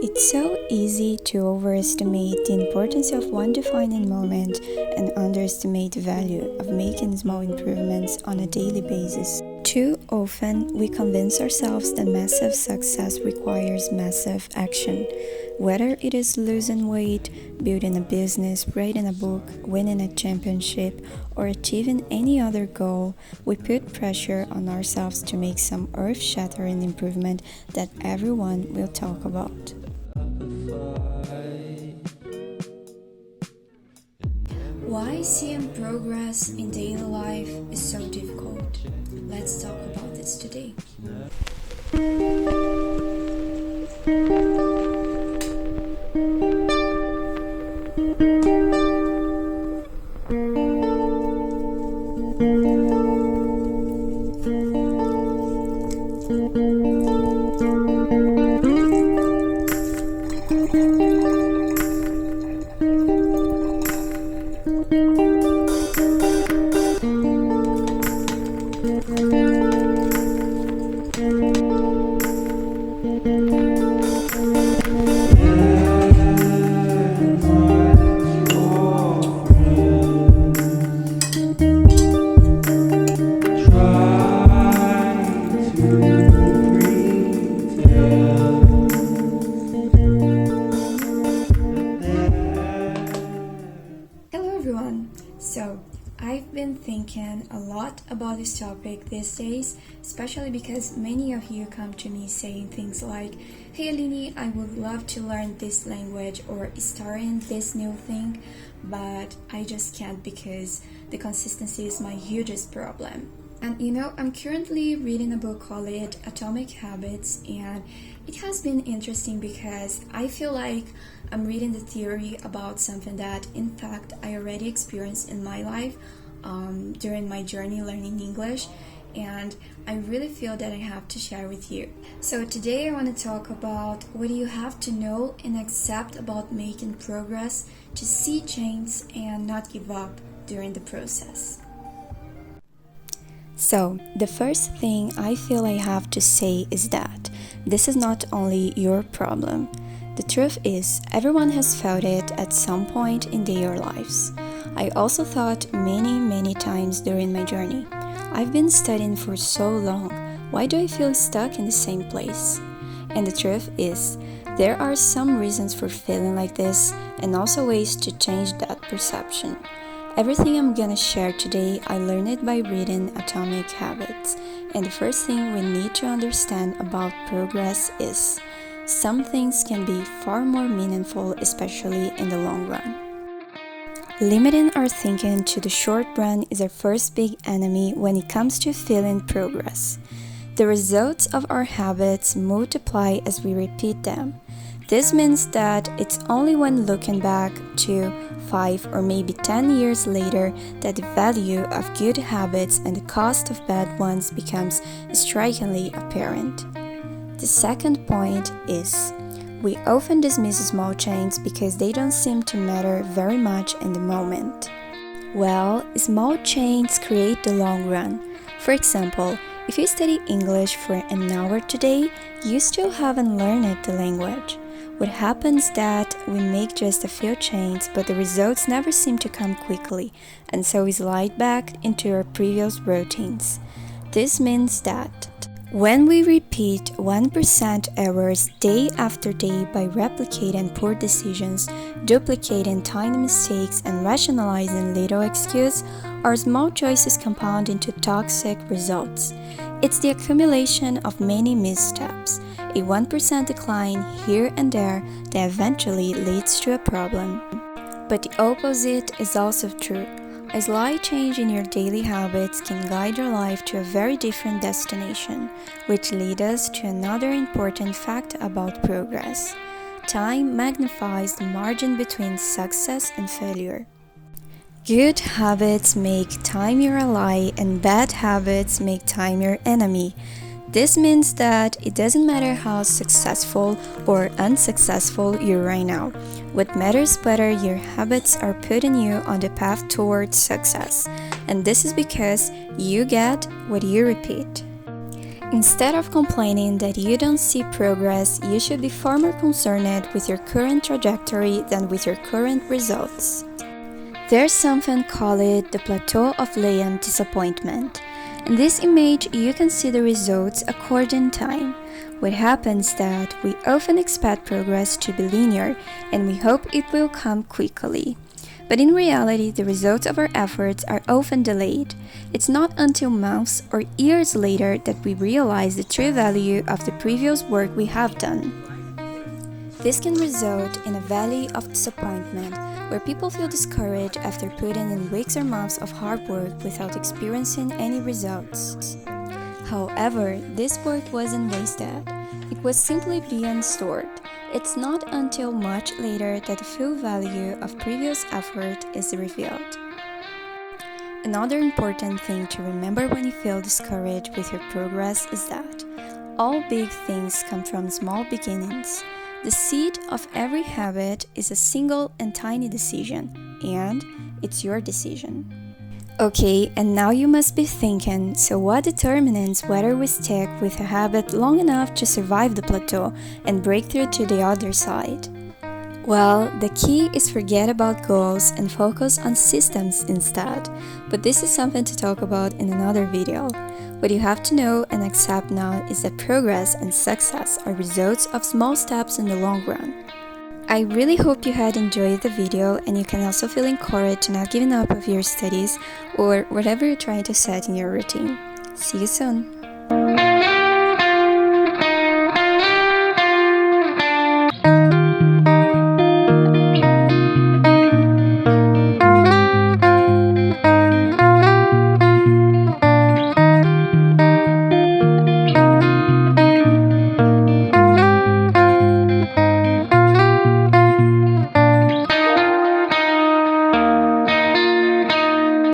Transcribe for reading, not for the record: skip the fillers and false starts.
It's so easy to overestimate the importance of one defining moment and underestimate the value of making small improvements on a daily basis. Too often, we convince ourselves that massive success requires massive action. Whether it is losing weight, building a business, writing a book, winning a championship, or achieving any other goal, we put pressure on ourselves to make some earth shattering improvement that everyone will talk about. Why seeing progress in daily life is so difficult? Let's talk about this today. Hello everyone! I've been thinking a lot about this topic these days, especially because many of you come to me saying things like, "Hey Aline, I would love to learn this language or start in this new thing, but I just can't because the consistency is my hugest problem." And I'm currently reading a book called Atomic Habits, and it has been interesting because I feel like I'm reading the theory about something that, in fact, I already experienced in my life during my journey learning English, and I really feel that I have to share with you. So today I want to talk about what you have to know and accept about making progress to see change and not give up during the process. So, the first thing I feel I have to say is that this is not only your problem. The truth is, everyone has felt it at some point in their lives. I also thought many times during my journey, I've been studying for so long, why do I feel stuck in the same place? And the truth is, there are some reasons for feeling like this and also ways to change that perception. Everything I'm gonna share today, I learned it by reading Atomic Habits. And the first thing we need to understand about progress is some things can be far more meaningful, especially in the long run. Limiting our thinking to the short run is our first big enemy when it comes to feeling progress. The results of our habits multiply as we repeat them. This means that it's only when looking back to 5 or maybe 10 years later that the value of good habits and the cost of bad ones becomes strikingly apparent. The second point is, we often dismiss small changes because they don't seem to matter very much in the moment. Well, small changes create the long run. For example, if you study English for an hour today, you still haven't learned the language. What happens is that we make just a few changes, but the results never seem to come quickly, and so we slide back into our previous routines. This means that when we repeat 1% errors day after day by replicating poor decisions, duplicating tiny mistakes, and rationalizing little excuses, our small choices compound into toxic results. It's the accumulation of many missteps, a 1% decline here and there that eventually leads to a problem. But the opposite is also true. A slight change in your daily habits can guide your life to a very different destination, which leads us to another important fact about progress. Time magnifies the margin between success and failure. Good habits make time your ally, and bad habits make time your enemy. This means that it doesn't matter how successful or unsuccessful you're right now. What matters is whether your habits are putting you on the path towards success. And this is because you get what you repeat. Instead of complaining that you don't see progress, you should be far more concerned with your current trajectory than with your current results. There's something called the plateau of latent disappointment. In this image, you can see the results according to time. What happens is that we often expect progress to be linear and we hope it will come quickly. But in reality, the results of our efforts are often delayed. It's not until months or years later that we realize the true value of the previous work we have done. This can result in a valley of disappointment, where people feel discouraged after putting in weeks or months of hard work without experiencing any results. However, this work wasn't wasted. It was simply being stored. It's not until much later that the full value of previous effort is revealed. Another important thing to remember when you feel discouraged with your progress is that all big things come from small beginnings. The seed of every habit is a single and tiny decision, and it's your decision. Okay, and now you must be thinking, so what determines whether we stick with a habit long enough to survive the plateau and break through to the other side? Well, the key is forget about goals and focus on systems instead, but this is something to talk about in another video. What you have to know and accept now is that progress and success are results of small steps in the long run. I really hope you had enjoyed the video and you can also feel encouraged to not giving up of your studies or whatever you're trying to set in your routine. See you soon!